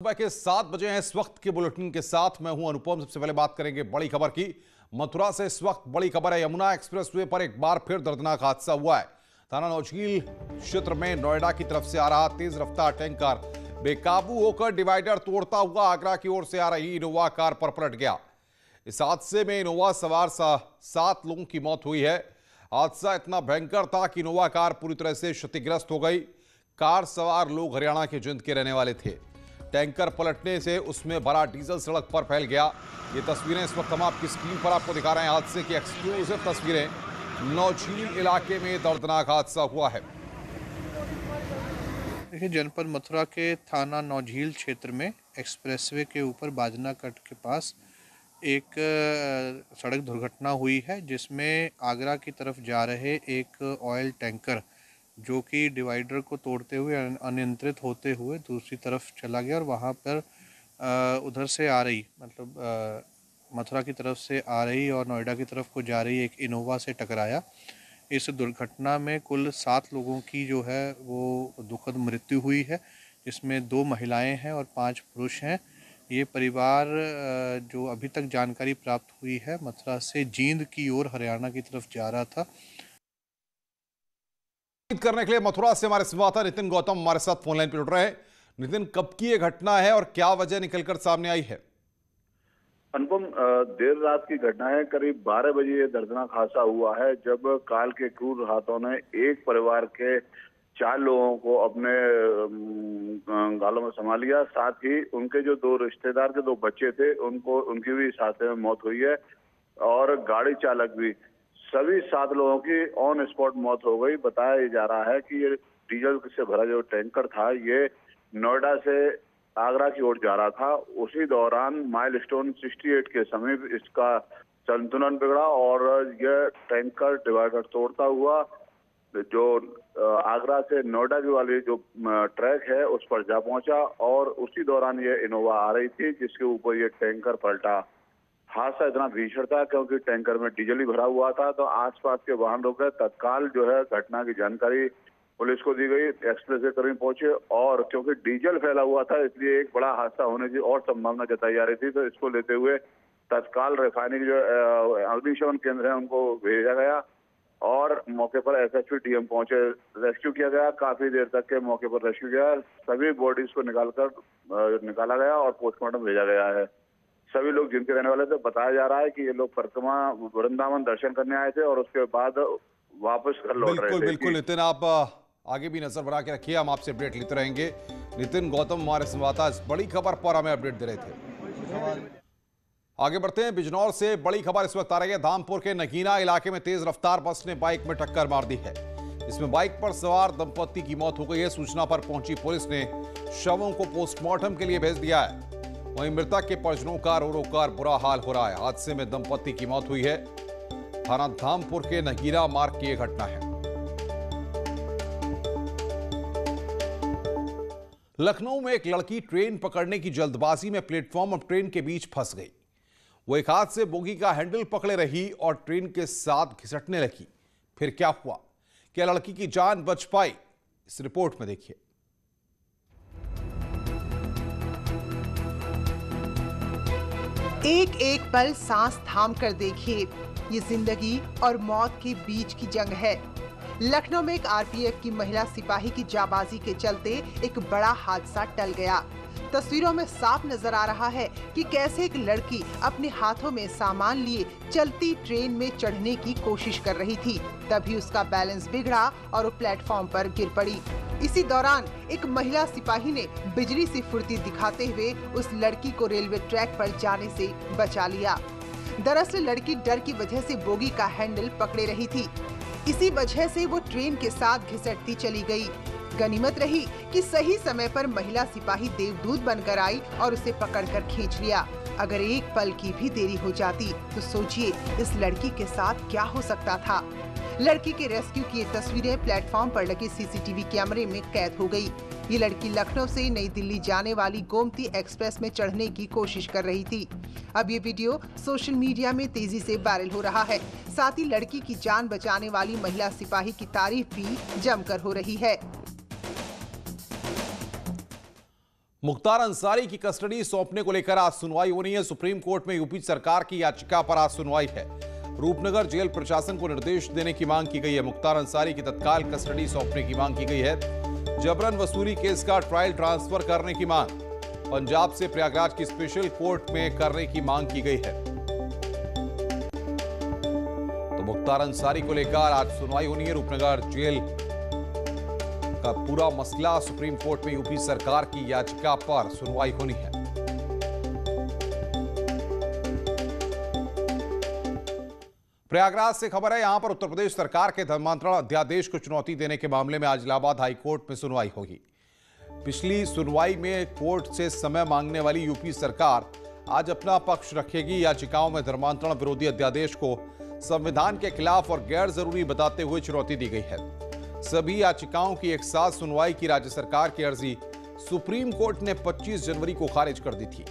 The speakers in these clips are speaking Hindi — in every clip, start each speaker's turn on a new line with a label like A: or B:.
A: सुबह के 7 बजे हैं इस वक्त के बुलेटिन के साथ मैं हूं अनुपम। सबसे पहले बात करेंगे बड़ी खबर की। मथुरा से इस वक्त बड़ी खबर है। यमुना एक्सप्रेसवे पर एक बार फिर दर्दनाक हादसा हुआ है। थाना नौझील क्षेत्र में नोएडा की तरफ से आ रहा तेज रफ्तार टैंकर बेकाबू होकर डिवाइडर तोड़ता हुआ आगरा की ओर से आ रही इनोवा कार पर पलट गया। इस हादसे में इनोवा सवार 7 लोगों की मौत हुई है। हादसा इतना भयंकर था कि इनोवा कार पूरी तरह से क्षतिग्रस्त हो गई। कार सवार लोग हरियाणा के जिंद के रहने वाले थे। टैंकर पलटने से उसमें भरा डीजल सड़क पर फैल गया। ये तस्वीरें इस वक्त हम आपकी स्क्रीन पर आपको दिखा रहे हैं। हादसे की एक्सक्लूसिव तस्वीरें। नौझील इलाके में दर्दनाक हादसा हुआ है।
B: देखिए, जनपद मथुरा के थाना नौझील क्षेत्र में एक्सप्रेसवे के ऊपर बाजना कट के पास एक सड़क दुर्घटना हुई है, जिसमें आगरा की तरफ जा रहे एक ऑयल टैंकर जो कि डिवाइडर को तोड़ते हुए अनियंत्रित होते हुए दूसरी तरफ चला गया और वहाँ पर उधर से आ रही मथुरा की तरफ से आ रही और नोएडा की तरफ को जा रही एक इनोवा से टकराया। इस दुर्घटना में कुल 7 लोगों की जो है वो दुखद मृत्यु हुई है, जिसमें 2 महिलाएं हैं और 5 पुरुष हैं। ये परिवार जो अभी तक जानकारी प्राप्त हुई है, मथुरा से जींद की ओर हरियाणा की तरफ जा रहा था।
A: करने के लिए मथुरा से हमारे संवाददाता नितिन गौतम हमारे साथ फोन लाइन पर जुड़ रहे हैं। नितिन, कब की ये घटना है और क्या वजह निकलकर सामने आई है?
C: अनुपम, देर रात की घटना है। करीब 12 बजे ये दर्दनाक हादसा हुआ है, जब काल के क्रूर हाथों ने एक परिवार के 4 लोगों को अपने गालों में संभाल लिया। साथ ही उनके जो 2 रिश्तेदार के 2 बच्चे थे, उनकी भी इस हादसे में मौत हुई है और गाड़ी चालक भी। सभी 7 लोगों की ऑन स्पॉट मौत हो गई। बताया जा रहा है कि ये डीजल से भरा जो टैंकर था, ये नोएडा से आगरा की ओर जा रहा था। उसी दौरान माइलस्टोन 68 के समीप इसका संतुलन बिगड़ा और यह टैंकर डिवाइडर तोड़ता हुआ जो आगरा से नोएडा की वाली जो ट्रैक है उस पर जा पहुंचा और उसी दौरान ये इनोवा आ रही थी, जिसके ऊपर ये टैंकर पलटा। हादसा इतना भीषण था क्योंकि टैंकर में डीजल ही भरा हुआ था, तो आसपास के वाहन रुक गए। तत्काल जो है घटना की जानकारी पुलिस को दी गई। एक्सप्रेस कर्मी पहुंचे और क्योंकि डीजल फैला हुआ था, इसलिए एक बड़ा हादसा होने की और संभावना जताई जा रही थी, तो इसको लेते हुए तत्काल रिफाइनरी जो अग्निशमन केंद्र है उनको भेजा गया और मौके पर एसएसपी डीएम पहुंचे। रेस्क्यू किया गया। काफी देर तक के मौके पर रेस्क्यू किया। सभी बॉडीज को निकाला गया और पोस्टमार्टम भेजा गया है। सभी लोग जिनके रहने वाले थे। बताया जा रहा है कि ये लोग परिक्रमा वृंदावन दर्शन करने आए थे और उसके बाद वापस घर लौट रहे थे।
A: बिल्कुल नितिन, आप आगे भी नजर बना के रखिए, हम आपसे अपडेट लेते रहेंगे। नितिन गौतम हमारे संवाददाता इस बड़ी खबर पर हमें अपडेट दे रहे थे। आगे बढ़ते हैं। बिजनौर से बड़ी खबर इस वक्त आ रही है। धामपुर के नगीना इलाके में तेज रफ्तार बस ने बाइक में टक्कर मार दी है। इसमें बाइक पर सवार दंपत्ति की मौत हो गई है। सूचना पर पहुंची पुलिस ने शवों को पोस्टमार्टम के लिए भेज दिया है। वहीं मृतक के परिजनों का रो रो कर बुरा हाल हो रहा है। हादसे में दंपत्ति की मौत हुई है। थाना धामपुर के नगीना मार्ग की यह घटना है। लखनऊ में एक लड़की ट्रेन पकड़ने की जल्दबाजी में प्लेटफॉर्म और ट्रेन के बीच फंस गई। वो एक हाथ से बोगी का हैंडल पकड़े रही और ट्रेन के साथ घिसटने लगी। फिर क्या हुआ? क्या लड़की की जान बच पाई? इस रिपोर्ट में देखिए।
D: एक एक पल सांस थाम कर देखिए। ये जिंदगी और मौत के बीच की जंग है। लखनऊ में एक आरपीएफ की महिला सिपाही की जाबाजी के चलते एक बड़ा हादसा टल गया। तस्वीरों में साफ नजर आ रहा है कि कैसे एक लड़की अपने हाथों में सामान लिए चलती ट्रेन में चढ़ने की कोशिश कर रही थी। तभी उसका बैलेंस बिगड़ा और वो प्लेटफॉर्म पर गिर पड़ी। इसी दौरान एक महिला सिपाही ने बिजली सी फुर्ती दिखाते हुए उस लड़की को रेलवे ट्रैक पर जाने से बचा लिया। दरअसल लड़की डर की वजह से बोगी का हैंडल पकड़े रही थी। इसी वजह से वो ट्रेन के साथ घिसटती चली गई। गनीमत रही कि सही समय पर महिला सिपाही देवदूत बनकर आई और उसे पकड़कर खींच लिया। अगर एक पल की भी देरी हो जाती तो सोचिए इस लड़की के साथ क्या हो सकता था। लड़की के रेस्क्यू की तस्वीरें प्लेटफॉर्म पर लगे सीसीटीवी कैमरे में कैद हो गई। ये लड़की लखनऊ से नई दिल्ली जाने वाली गोमती एक्सप्रेस में चढ़ने की कोशिश कर रही थी। अब ये वीडियो सोशल मीडिया में तेजी से वायरल हो रहा है। साथ ही लड़की की जान बचाने वाली महिला सिपाही की तारीफ भी जमकर हो रही है।
A: मुख्तार अंसारी की कस्टडी सौंपने को लेकर आज सुनवाई होनी है। सुप्रीम कोर्ट में यूपी सरकार की याचिका पर आज सुनवाई है। रूपनगर जेल प्रशासन को निर्देश देने की मांग की गई है। मुख्तार अंसारी की तत्काल कस्टडी सौंपने की मांग की गई है। जबरन वसूली केस का ट्रायल ट्रांसफर करने की मांग पंजाब से प्रयागराज की स्पेशल कोर्ट में करने की मांग की गई है। तो मुख्तार अंसारी को लेकर आज सुनवाई होनी है। रूपनगर जेल का पूरा मसला सुप्रीम कोर्ट में यूपी सरकार की याचिका पर सुनवाई होनी है। प्रयागराज से खबर है, यहां पर उत्तर प्रदेश सरकार के धर्मांतरण अध्यादेश को चुनौती देने के मामले में आज इलाहाबाद हाईकोर्ट में सुनवाई होगी। पिछली सुनवाई में कोर्ट से समय मांगने वाली यूपी सरकार आज अपना पक्ष रखेगी। याचिकाओं में धर्मांतरण विरोधी अध्यादेश को संविधान के खिलाफ और गैर जरूरी बताते हुए चुनौती दी गई है। सभी याचिकाओं की एक साथ सुनवाई की राज्य सरकार की अर्जी सुप्रीम कोर्ट ने 25 जनवरी को खारिज कर दी थी।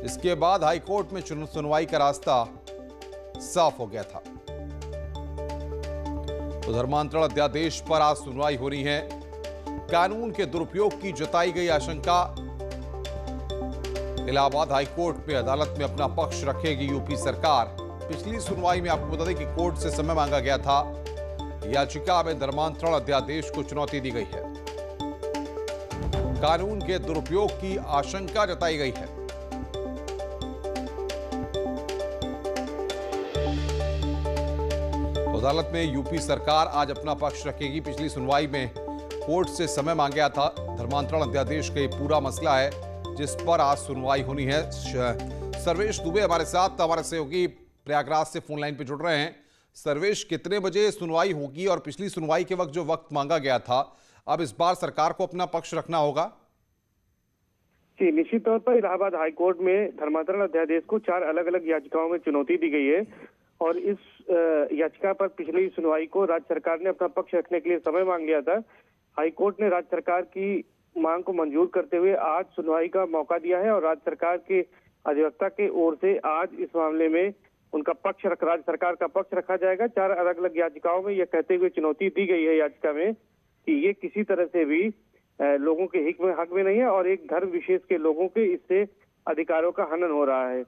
A: इसके बाद हाईकोर्ट में सुनवाई का रास्ता साफ हो गया था। तो धर्मांतरण अध्यादेश पर आज सुनवाई हो रही है। कानून के दुरुपयोग की जताई गई आशंका, इलाहाबाद हाईकोर्ट में अदालत में अपना पक्ष रखेगी यूपी सरकार। पिछली सुनवाई में आपको बता दें कि कोर्ट से समय मांगा गया था। याचिका में धर्मांतरण अध्यादेश को चुनौती दी गई है। कानून के दुरुपयोग की आशंका जताई गई है। अदालत में यूपी सरकार आज अपना पक्ष रखेगी। पिछली सुनवाई में कोर्ट से समय मांगा था। धर्मांतरण अध्यादेश का पूरा मसला है जिस पर आज सुनवाई होनी है। सर्वेश दुबे हमारे साथ, हमारे सहयोगी प्रयागराज से फोन लाइन पे जुड़ रहे हैं। सर्वेश, कितने बजे सुनवाई होगी और पिछली सुनवाई के वक्त जो वक्त मांगा गया था, अब इस बार सरकार को अपना पक्ष रखना होगा?
E: जी, निश्चित तौर पर इलाहाबाद हाईकोर्ट में धर्मांतरण अध्यादेश को 4 अलग अलग याचिकाओं में चुनौती दी गई है और इस याचिका पर पिछली सुनवाई को राज्य सरकार ने अपना पक्ष रखने के लिए समय मांग लिया था। हाईकोर्ट ने राज्य सरकार की मांग को मंजूर करते हुए आज सुनवाई का मौका दिया है और राज्य सरकार के अधिवक्ता के ओर से आज इस मामले में उनका पक्ष राज्य सरकार का पक्ष रखा जाएगा। 4 अलग अलग याचिकाओं में यह कहते हुए चुनौती दी गई है याचिका में कि ये किसी तरह से भी लोगों के हक में नहीं है और एक धर्म विशेष के लोगों के इससे अधिकारों का हनन हो रहा है।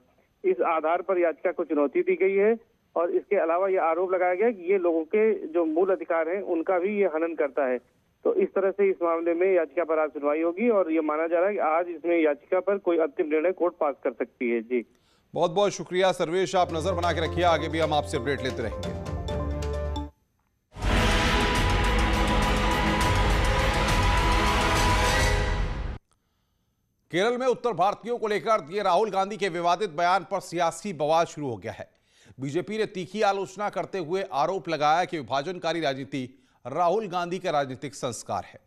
E: इस आधार पर याचिका को चुनौती दी गई है और इसके अलावा यह आरोप लगाया गया कि ये लोगों के जो मूल अधिकार हैं उनका भी ये हनन करता है। तो इस तरह से इस मामले में याचिका पर आज सुनवाई होगी और ये माना जा रहा है कि आज इसमें याचिका पर कोई अंतिम निर्णय कोर्ट पास कर सकती है। जी,
A: बहुत बहुत शुक्रिया सर्वेश, आप नजर बना के रखिए, आगे भी हम आपसे अपडेट लेते रहेंगे। केरल में उत्तर भारतीयों को लेकर दिए राहुल गांधी के विवादित बयान पर सियासी बवाल शुरू हो गया है। बीजेपी ने तीखी आलोचना करते हुए आरोप लगाया कि विभाजनकारी राजनीति राहुल गांधी का राजनीतिक संस्कार है।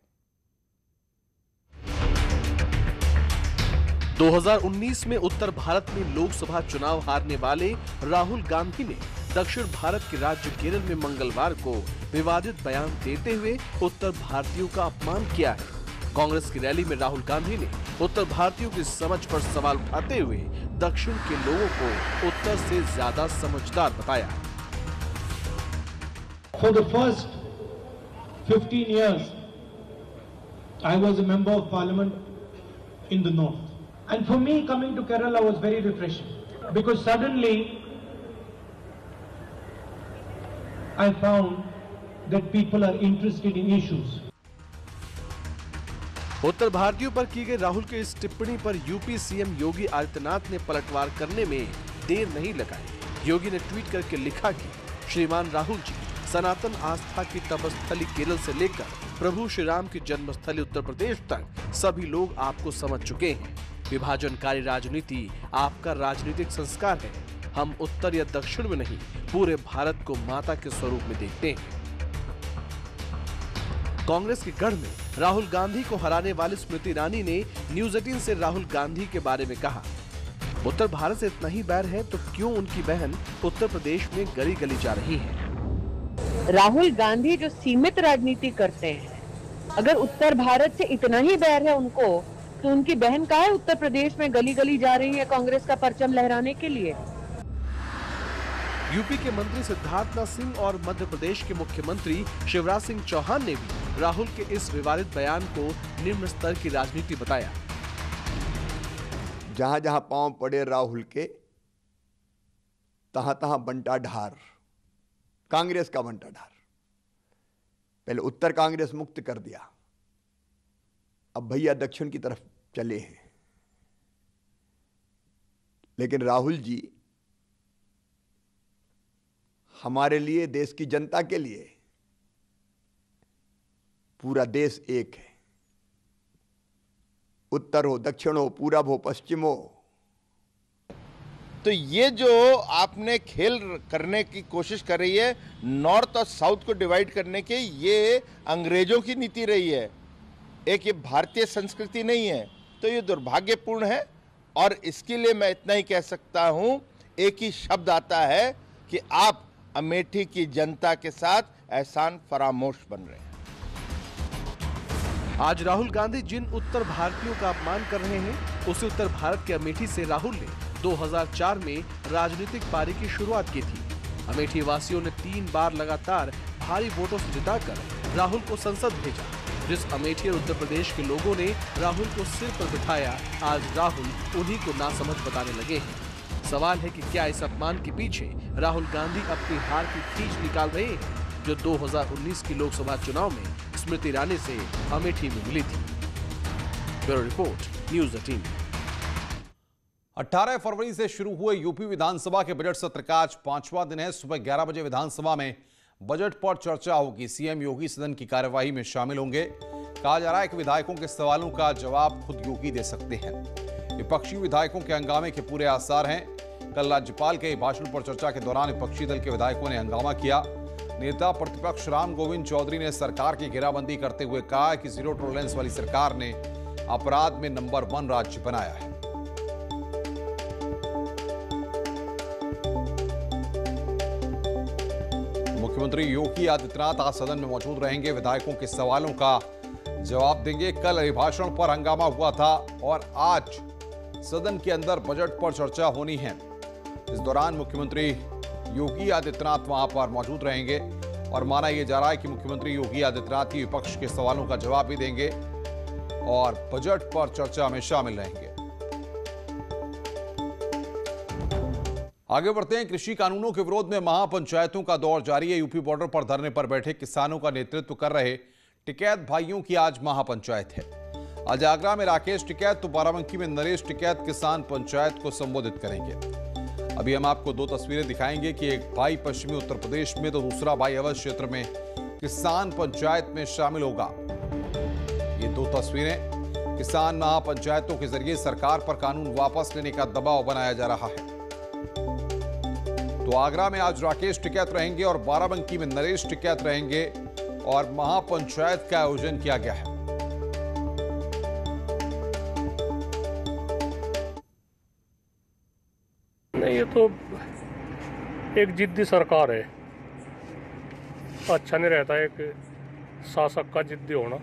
F: 2019 में उत्तर भारत में लोकसभा चुनाव हारने वाले राहुल गांधी ने दक्षिण भारत के राज्य केरल में मंगलवार को विवादित बयान देते हुए उत्तर भारतीयों का अपमान किया है। कांग्रेस की रैली में राहुल गांधी ने उत्तर भारतीयों की समझ पर सवाल उठाते हुए दक्षिण के लोगों को उत्तर से ज्यादा समझदार बताया।
G: For the first 15 years, I was a member of parliament in the north. And for me, coming to Kerala was very refreshing because suddenly I found that people are interested in issues.
F: उत्तर भारतीयों पर की गई राहुल के इस टिप्पणी पर यूपी सीएम योगी आदित्यनाथ ने पलटवार करने में देर नहीं लगाई। योगी ने ट्वीट करके लिखा कि श्रीमान राहुल जी, सनातन आस्था की तपस्थली केरल से लेकर प्रभु श्री राम की जन्मस्थली उत्तर प्रदेश तक सभी लोग आपको समझ चुके हैं। विभाजनकारी राजनीति आपका राजनीतिक संस्कार है। हम उत्तर या दक्षिण में नहीं, पूरे भारत को माता के स्वरूप में देखते हैं। कांग्रेस के गढ़ में राहुल गांधी को हराने वाली स्मृति ईरानी ने न्यूज 18 से राहुल गांधी के बारे में कहा, उत्तर भारत से इतना ही बैर है तो क्यों उनकी बहन उत्तर प्रदेश में गली गली जा रही है।
H: राहुल गांधी जो सीमित राजनीति करते हैं, अगर उत्तर भारत से इतना ही बैर है उनको, तो उनकी बहन कहाँ है उत्तर प्रदेश में गली गली जा रही है कांग्रेस का परचम लहराने के लिए।
F: यूपी के मंत्री सिद्धार्थनाथ सिंह और मध्य प्रदेश के मुख्यमंत्री शिवराज सिंह चौहान ने भी राहुल के इस विवादित बयान को निम्न स्तर की राजनीति बताया।
I: जहां जहां पांव पड़े राहुल के, तहां तहां बंटा ढार, कांग्रेस का बंटा ढार। पहले उत्तर कांग्रेस मुक्त कर दिया, अब भैया दक्षिण की तरफ चले हैं। लेकिन राहुल जी हमारे लिए, देश की जनता के लिए, पूरा देश एक है। उत्तर हो, दक्षिण हो, पूरब हो, पश्चिम हो।
J: तो ये जो आपने खेल करने की कोशिश कर रही है, नॉर्थ और साउथ को डिवाइड करने के, ये अंग्रेजों की नीति रही है, एक ये भारतीय संस्कृति नहीं है। तो ये दुर्भाग्यपूर्ण है और इसके लिए मैं इतना ही कह सकता हूं, एक ही शब्द आता है कि आप अमेठी की जनता के साथ एहसान फरामोश बन रहे हैं।
F: आज राहुल गांधी जिन उत्तर भारतीयों का अपमान कर रहे हैं, उसे उत्तर भारत के अमेठी से राहुल ने 2004 में राजनीतिक पारी की शुरुआत की थी। अमेठी वासियों ने 3 बार लगातार भारी वोटों से जिताकर राहुल को संसद भेजा। जिस अमेठी और उत्तर प्रदेश के लोगों ने राहुल को सिर पर बिठाया, आज राहुल उन्हीं को नासमझ बताने लगे हैं। सवाल है कि क्या इस अपमान के पीछे राहुल गांधी अपनी हार की खींच निकाल रहे हैं, जो 2019 की लोकसभा चुनाव में स्मृति ईरानी से अमेठी में मिली थी। Bureau report, news 18।
A: 18 फरवरी से शुरू हुए यूपी विधानसभा के बजट सत्र का आज 5वां दिन है। सुबह 11 बजे विधानसभा में बजट पर चर्चा होगी। सीएम योगी सदन की कार्यवाही में शामिल होंगे। कहा जा रहा है कि विधायकों के सवालों का जवाब खुद योगी दे सकते हैं। विपक्षी विधायकों के हंगामे के पूरे आसार हैं। कल राज्यपाल के भाषण पर चर्चा के दौरान विपक्षी दल के विधायकों ने हंगामा किया। नेता प्रतिपक्ष राम गोविंद चौधरी ने सरकार की घेराबंदी करते हुए कहा कि जीरो टॉलरेंस वाली सरकार ने अपराध में नंबर 1 राज्य बनाया है। मुख्यमंत्री योगी आदित्यनाथ आज सदन में मौजूद रहेंगे, विधायकों के सवालों का जवाब देंगे। कल अभिभाषण पर हंगामा हुआ था और आज सदन के अंदर बजट पर चर्चा होनी है। इस दौरान मुख्यमंत्री योगी आदित्यनाथ वहां पर मौजूद रहेंगे और माना यह जा रहा है कि मुख्यमंत्री योगी आदित्यनाथ ही विपक्ष के सवालों का जवाब भी देंगे और बजट पर चर्चा में शामिल रहेंगे। आगे बढ़ते हैं। कृषि कानूनों के विरोध में महापंचायतों का दौर जारी है। यूपी बॉर्डर पर धरने पर बैठे किसानों का नेतृत्व कर रहे टिकैत भाइयों की आज महापंचायत है। आज आगरा में राकेश टिकैत तो बाराबंकी में नरेश टिकैत किसान पंचायत को संबोधित करेंगे। अभी हम आपको 2 तस्वीरें दिखाएंगे कि एक भाई पश्चिमी उत्तर प्रदेश में तो दूसरा भाई अवध क्षेत्र में किसान पंचायत में शामिल होगा। ये 2 तस्वीरें किसान महापंचायतों के जरिए सरकार पर कानून वापस लेने का दबाव बनाया जा रहा है। तो आगरा में आज राकेश टिकैत रहेंगे और बाराबंकी में नरेश टिकैत रहेंगे और महापंचायत का आयोजन किया गया है।
K: नहीं, ये तो एक जिद्दी सरकार है। अच्छा नहीं रहता एक शासक का जिद्दी होना,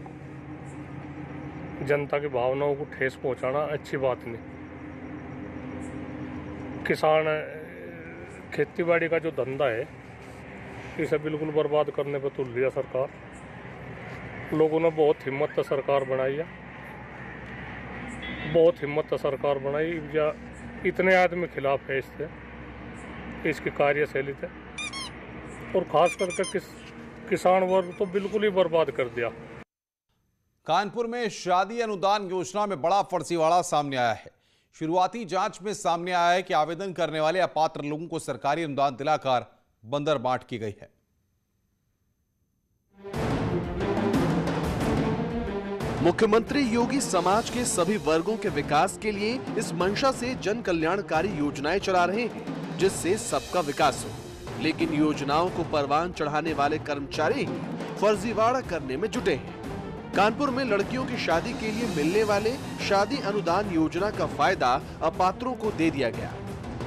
K: जनता की भावनाओं को ठेस पहुंचाना अच्छी बात नहीं। किसान खेतीबाड़ी का जो धंधा है इसे बिल्कुल बर्बाद करने पर तुल लिया सरकार। लोगों ने बहुत हिम्मत से सरकार बनाई है, बहुत हिम्मत से सरकार बनाई। या इतने आदमी खिलाफ है इसकी कार्यशैली थे और खास करके किसान वर्ग तो बिल्कुल ही बर्बाद कर दिया।
A: कानपुर में शादी अनुदान योजना में बड़ा फर्जीवाड़ा सामने आया है। शुरुआती जांच में सामने आया है कि आवेदन करने वाले अपात्र लोगों को सरकारी अनुदान दिलाकर बंदरबांट की गई है।
F: मुख्यमंत्री योगी समाज के सभी वर्गों के विकास के लिए इस मंशा से जन कल्याणकारी योजनाएं चला रहे हैं जिससे सबका विकास हो। लेकिन योजनाओं को परवान चढ़ाने वाले कर्मचारी ही फर्जीवाड़ा करने में जुटे हैं। कानपुर में लड़कियों की शादी के लिए मिलने वाले शादी अनुदान योजना का फायदा अपात्रों को दे दिया गया।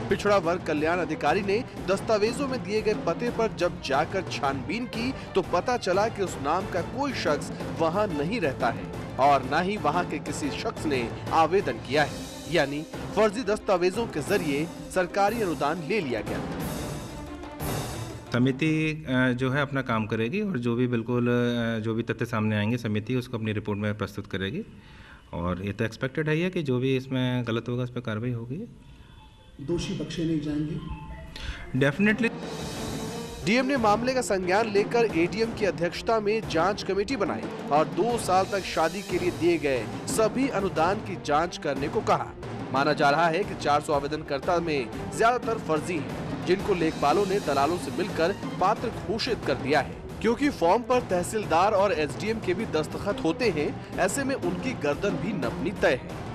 F: पिछड़ा वर्ग कल्याण अधिकारी ने दस्तावेजों में दिए गए पते पर जब जाकर छानबीन की तो पता चला कि उस नाम का कोई शख्स वहां नहीं रहता है और न ही वहां के किसी शख्स ने आवेदन किया है। यानी फर्जी दस्तावेजों के जरिए सरकारी अनुदान ले लिया गया।
L: समिति जो है अपना काम करेगी और जो भी बिल्कुल जो भी तथ्य सामने आएंगे समिति उसको अपनी रिपोर्ट में प्रस्तुत करेगी और ये तो एक्सपेक्टेड है ही है कि जो भी इसमें गलत होगा उस पर कार्रवाई होगी।
M: दोषी बख्शे नहीं जाएंगे।
L: डेफिनेटली।
F: डीएम ने मामले का संज्ञान लेकर एडीएम की अध्यक्षता में जांच कमेटी बनाई और 2 साल तक शादी के लिए दिए गए सभी अनुदान की जांच करने को कहा। माना जा रहा है कि 400 आवेदनकर्ता में ज्यादातर फर्जी हैं, जिनको लेखपालों ने दलालों से मिलकर पात्र घोषित कर दिया है। क्योंकि फॉर्म पर तहसीलदार और एसडीएम के भी दस्तखत होते हैं, ऐसे में उनकी गर्दन भी नपनी तय है।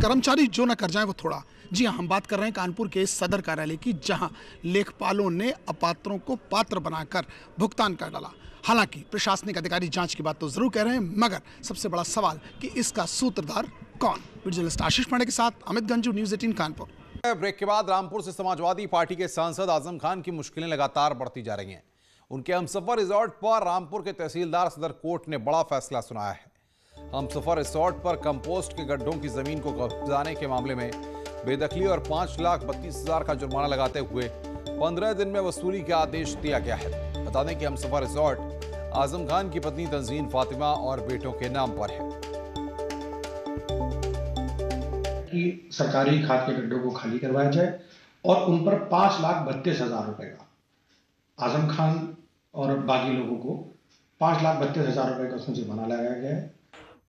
M: कर्मचारी जो न कर जाए वो थोड़ा। जी हाँ, हम बात कर रहे हैं कानपुर के सदर कार्यालय की, जहां लेखपालों ने अपात्रों को पात्र बनाकर भुगतान कर डाला। हालांकि प्रशासनिक अधिकारी जांच की बात तो जरूर कह रहे हैं, मगर सबसे बड़ा सवाल कि इसका सूत्रधार कौन। जर्नलिस्ट आशीष पांडे के साथ अमित गंजू, न्यूज़ 18 कानपुर।
A: ब्रेक के बाद रामपुर से समाजवादी पार्टी के सांसद आजम खान की मुश्किलें लगातार बढ़ती जा रही हैं। उनके हमसफर रिजॉर्ट पर रामपुर के तहसीलदार सदर कोर्ट ने बड़ा फैसला सुनाया है। हमसफर रिजॉर्ट पर कंपोस्ट के गड्ढों की जमीन को कब्जाने के मामले में बेदखली और 5,32,000 का जुर्माना लगाते हुए 15 दिन में वसूली का आदेश दिया गया है। बता दें कि हमसफर रिजॉर्ट आजम खान की पत्नी तंजीन फातिमा और बेटों के नाम पर है।
G: कि सरकारी खाद के गड्ढों को खाली करवाया जाए और उन पर 5,32,000 रुपए का आजम खान और बाकी लोगों को 5,32,000 रुपए का उसमें जुर्माना लगाया गया है।